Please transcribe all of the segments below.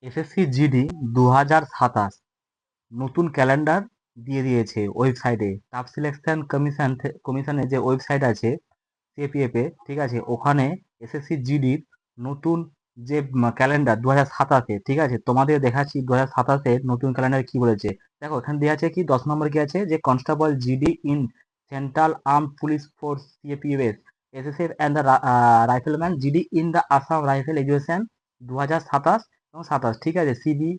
SSC GD 2027 নতুন calendar দিয়ে দিয়েছে ওয়েবসাইটে। স্টাফ সিলেকশন কমিশনের যে ওয়েবসাইট আছে সিএপিএফ এ, ঠিক আছে, ওখানে এসএসসি জিডির নতুন যে ক্যালেন্ডার 2027-এ, ঠিক আছে, তোমাদের দেখাচ্ছি 2027-এর নতুন ক্যালেন্ডার কি বলেছে। দেখো এখানে দেওয়া আছে কি 10 নম্বর কি আছে, যে constable GD in central arm police force CAPF SSF and the rifleman GD in the Assam rifle education 2027 এবং 27, ঠিক আছে, সিবিই,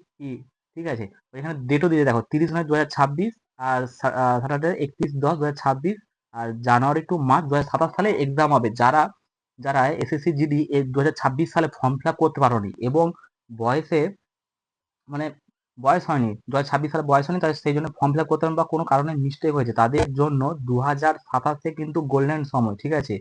ঠিক আছে। এখানে ডেটও দিয়ে দেখো 30/9/2026, আর স্যাটারডে 31/10/2026, আর জানুয়ারি টু মার্চ 2027 সালে এক্সাম হবে। যারা যারা এসএসসি জিডি 2026 সালে ফর্ম ফিল আপ করতে পারোনি এবং বয়সে মানে বয়স হয়নি, 2026 সালে বয়স হয়নি, তাদের সেই জন্য ফর্ম ফিল আপ করতে পারেন বা কোনো কারণে মিস্টেক হয়েছে, তাদের জন্য 2027 কিন্তু গোল্ডেন সময়, ঠিক আছে।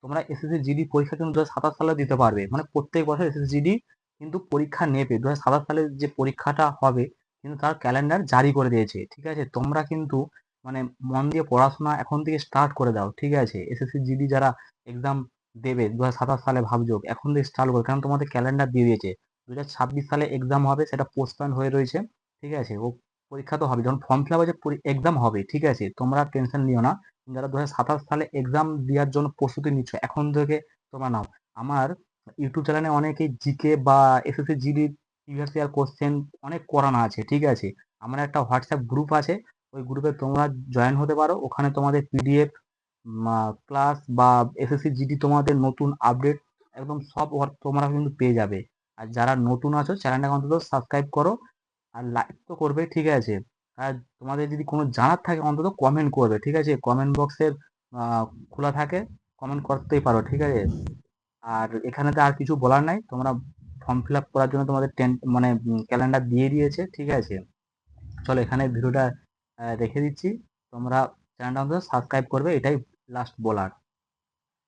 তোমরা এসএসসি জিডি পরীক্ষা কিন্তু 2027 সালে দিতে পারবে, মানে প্রত্যেক বছর এসএসসি জিডি কিন্তু পরীক্ষা নেবে। 2027 সালে যে পরীক্ষাটা হবে কিন্তু তার ক্যালেন্ডার জারি করে দিয়েছে, ঠিক আছে। তোমরা কিন্তু মানে মন দিয়ে পড়াশোনা এখন থেকে স্টার্ট করে দাও, ঠিক আছে। এসএসসি জিডি যারা এক্সাম দেবে 2027 সালে ভাবছো, এখন থেকে স্টার্ট করো, কারণ তোমাদের ক্যালেন্ডার দিয়ে দিয়েছে। 2026 সালে এক্সাম হবে, সেটা পোস্টপোন হয়ে রয়েছে, ঠিক আছে। ও পরীক্ষা তো হবে, যখন ফর্ম ফিল আপ হয়েছে এক্সাম হবে, ঠিক আছে, তোমরা টেনশন নিও না। যারা 2027 সালে এক্সাম দেওয়ার জন্য প্রস্তুতি নিচ্ছ এখন থেকে তোমরা নাও। আমার ইউটিউব চ্যানেলে অনেকেই জিকে বা এসএসসি জিডির প্রিভিয়াস ইয়ার কোশ্চেন অনেক করানো আছে, ঠিক আছে। আমার একটা হোয়াটসঅ্যাপ গ্রুপ আছে, ওই গ্রুপে তোমরা জয়েন হতে পারো। ওখানে তোমাদের পিডিএফ ক্লাস বা এসএসসি জিডি তোমাদের নতুন আপডেট একদম সব তোমরা কিন্তু পেয়ে যাবে। আর যারা নতুন আছো চ্যানেলটাকে অন্তত সাবস্ক্রাইব করো, আর লাইক তো করবে, ঠিক আছে। আর তোমাদের যদি কোনো জানার থাকে অন্তত কমেন্ট করবে, ঠিক আছে। কমেন্ট বক্সের খোলা থাকে, কমেন্ট করতেই পারো, ঠিক আছে। আর এখানেতে আর কিছু বলার নাই, তোমরা ফর্ম ফিল আপ করার জন্য তোমাদের মানে ক্যালেন্ডার দিয়ে দিয়েছে, ঠিক আছে। চলো এখানে ভিডিওটা রেখে দিচ্ছি, তোমরা চ্যানেলটা অন্তত সাবস্ক্রাইব করবে, এটাই লাস্ট বলার।